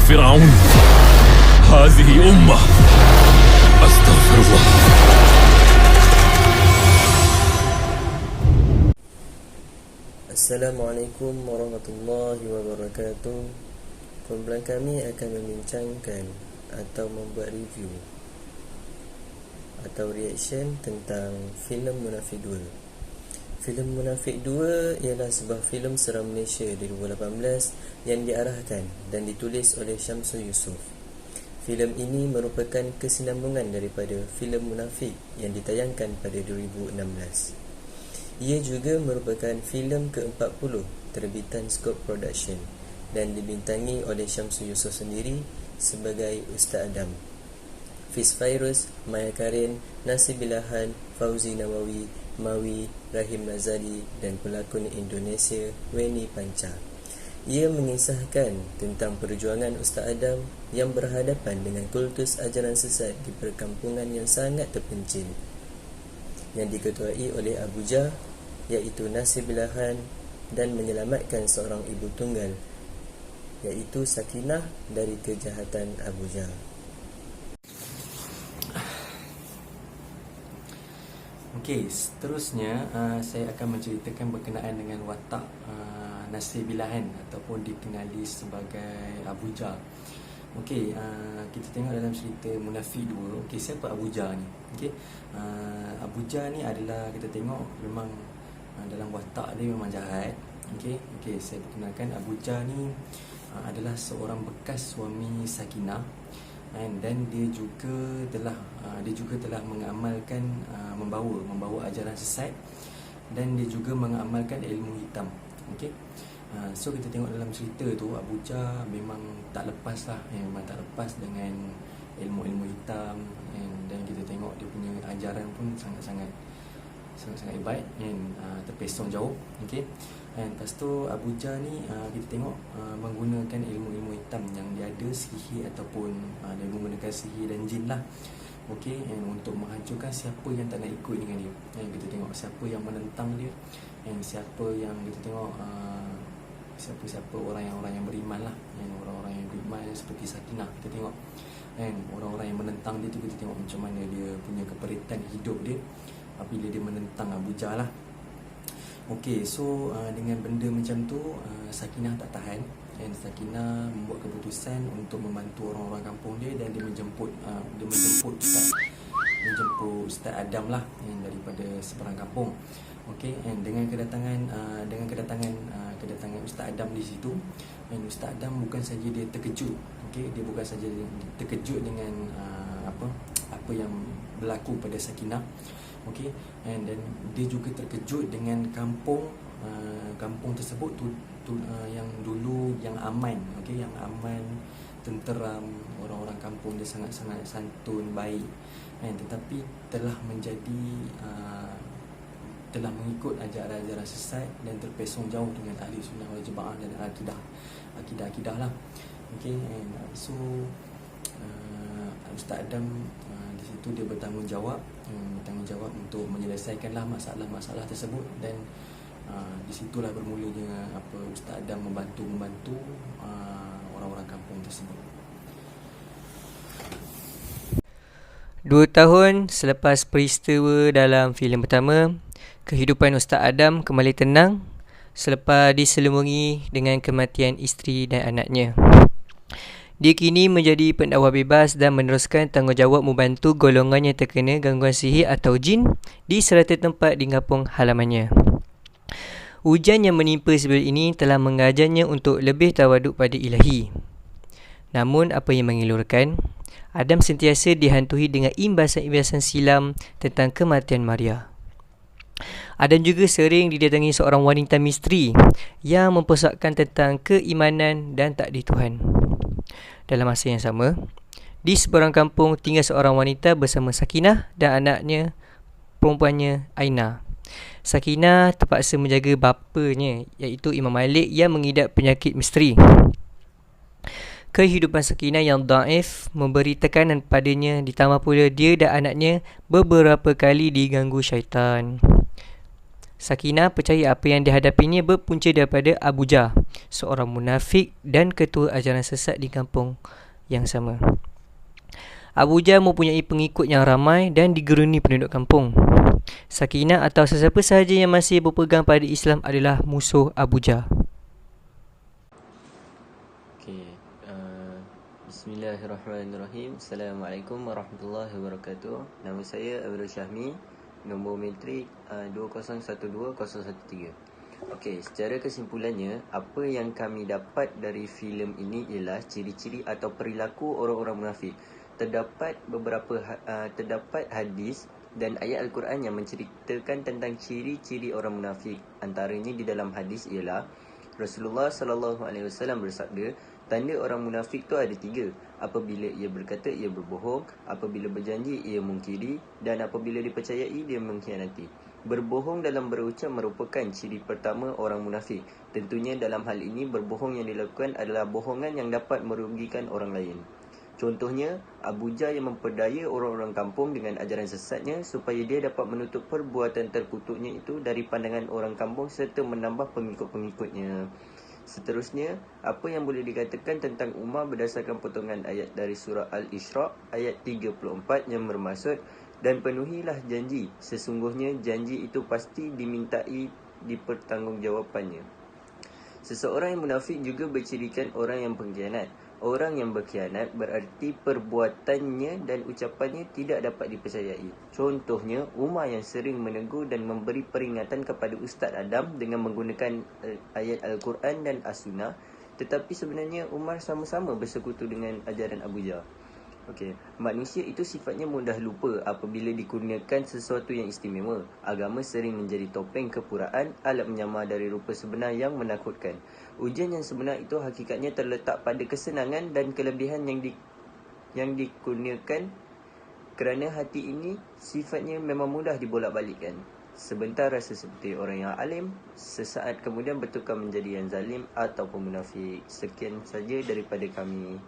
فرعون. هذه أمة. أستغفر الله. Assalamualaikum warahmatullahi wabarakatuh. Kumpulan kami akan membincangkan atau membuat review atau reaction tentang filem Munafik 2. Filem Munafik 2 ialah sebuah filem seram Malaysia di 2018 yang diarahkan dan ditulis oleh Syamsul Yusof. Filem ini merupakan kesinambungan daripada filem Munafik yang ditayangkan pada 2016. Ia juga merupakan filem ke-40 terbitan Scope Production dan dibintangi oleh Syamsul Yusof sendiri sebagai Ustaz Adam, Fiz Fairuz, Maya Karin, Nasibilahan, Fauzi Nawawi, Mawi, Rahim Nazali dan pelakon Indonesia Weni Panca. Ia mengisahkan tentang perjuangan Ustaz Adam yang berhadapan dengan kultus ajaran sesat di perkampungan yang sangat terpencil yang diketuai oleh Abu Jah, iaitu Nasibilahan, dan menyelamatkan seorang ibu tunggal, iaitu Sakinah, dari kejahatan Abu Jah. Okey, seterusnya saya akan menceritakan berkenaan dengan watak Nasibilahan ataupun dikenali sebagai Abu Jah. Okey, kita tengok dalam cerita Munafik 2. Okey, siapa Abu Jah ni? Okey, Abu Jah ni adalah, kita tengok memang dalam watak dia memang jahat. Okey, saya perkenalkan Abu Jah ni adalah seorang bekas suami Sakinah, dan dia juga telah mengamalkan membawa ajaran sesat, dan dia juga mengamalkan ilmu hitam. Okey, so kita tengok dalam cerita tu Abu Jah memang tak lepas dengan ilmu hitam, dan kita tengok dia punya ajaran pun sangat-sangat baik, terpesong jauh. Okey, dan lepas tu Abu Jah ni kita tengok menggunakan ilmu hitam yang dia ada, sihir ataupun dia menggunakan sihir dan jin lah. Okey, untuk menghancurkan siapa yang tak nak ikut dengan dia. Kita tengok siapa yang menentang dia, siapa yang kita tengok siapa orang yang beriman lah, orang-orang yang beriman seperti Sakinah. Kita tengok orang-orang yang menentang dia tu, kita tengok macam mana dia punya keperitan hidup dia apabila dia menentang Abu Jah lah. Okey, so dengan benda macam tu, Sakinah tak tahan, dan Sakinah membuat keputusan untuk membantu orang-orang kampung dia, dan dia menjemput Ustaz Adam lah, daripada seberang kampung. Okey, dengan kedatangan Ustaz Adam di situ, Ustaz Adam bukan saja dia terkejut. Okey, dia bukan saja terkejut dengan apa yang berlaku pada Sakinah. Okey, dan dia juga terkejut dengan kampung tersebut yang dulu yang aman. Okey, yang aman, tenteram, orang-orang kampung dia sangat-sangat santun, baik, tetapi telah mengikut ajaran-ajaran sesat dan terpesong jauh dengan ahli sunnah wal jamaah dan akidah lah. Okey, so Ustaz Adam di situ dia bertanggungjawab untuk menyelesaikanlah masalah-masalah tersebut, dan di situlah bermulanya Ustaz Adam membantu orang-orang kampung tersebut. 2 tahun selepas peristiwa dalam filem pertama, kehidupan Ustaz Adam kembali tenang selepas diselubungi dengan kematian isteri dan anaknya. Dia kini menjadi pendakwah bebas dan meneruskan tanggungjawab membantu golongan yang terkena gangguan sihir atau jin di serata tempat di kampung halamannya. Ujian yang menimpa sebelum ini telah mengajarnya untuk lebih tawaduk pada ilahi. Namun apa yang mengilurkan, Adam sentiasa dihantui dengan imbasan-imbasan silam tentang kematian Maria. Adam juga sering didatangi seorang wanita misteri yang mempersakkan tentang keimanan dan takdir Tuhan. Dalam masa yang sama, di seberang kampung tinggal seorang wanita bersama Sakinah dan anaknya perempuannya Aina. Sakinah terpaksa menjaga bapanya, iaitu Imam Malik, yang mengidap penyakit misteri. Kehidupan Sakinah yang daif memberi tekanan padanya, ditambah pula dia dan anaknya beberapa kali diganggu syaitan. Sakinah percaya apa yang dihadapinya berpunca daripada Abu Jah, seorang munafik dan ketua ajaran sesat di kampung yang sama. Abu Jahl mempunyai pengikut yang ramai dan digeruni penduduk kampung. Sakinah atau sesiapa sahaja yang masih berpegang pada Islam adalah musuh Abu Jahl. Bismillahirrahmanirrahim. Assalamualaikum warahmatullahi wabarakatuh. Nama saya Abdul Syahmi, nombor matrik 2012013. Okey, secara kesimpulannya, apa yang kami dapat dari filem ini ialah ciri-ciri atau perilaku orang-orang munafik. Terdapat hadis dan ayat Al-Quran yang menceritakan tentang ciri-ciri orang munafik. Antaranya di dalam hadis ialah Rasulullah SAW bersabda, tanda orang munafik tu ada 3. Apabila ia berkata, ia berbohong. Apabila berjanji, ia mungkiri. Dan apabila dipercayai, dia mengkhianati. Berbohong dalam berucap merupakan ciri pertama orang munafik. Tentunya dalam hal ini, berbohong yang dilakukan adalah bohongan yang dapat merugikan orang lain. Contohnya, Abu Jahl yang memperdaya orang-orang kampung dengan ajaran sesatnya supaya dia dapat menutup perbuatan terkutuknya itu dari pandangan orang kampung serta menambah pengikut-pengikutnya. Seterusnya, apa yang boleh dikatakan tentang Umar berdasarkan potongan ayat dari surah Al-Isra' ayat 34 yang bermaksud, dan penuhilah janji, sesungguhnya janji itu pasti dimintai dipertanggungjawabkannya. Seseorang yang munafik juga bercirikan orang yang pengkhianat. Orang yang berkhianat berarti perbuatannya dan ucapannya tidak dapat dipercayai. Contohnya, Umar yang sering menegur dan memberi peringatan kepada Ustaz Adam dengan menggunakan ayat Al-Quran dan As-Sunnah, tetapi sebenarnya Umar sama-sama bersekutu dengan ajaran Abu Jahl. Okey, manusia itu sifatnya mudah lupa apabila dikurniakan sesuatu yang istimewa. Agama sering menjadi topeng kepuraan, alat menyamar dari rupa sebenar yang menakutkan. Ujian yang sebenar itu hakikatnya terletak pada kesenangan dan kelebihan yang dikurniakan, kerana hati ini sifatnya memang mudah dibolak-balikkan. Sebentar rasa seperti orang yang alim, sesaat kemudian bertukar menjadi yang zalim ataupun munafik. Sekian saja daripada kami.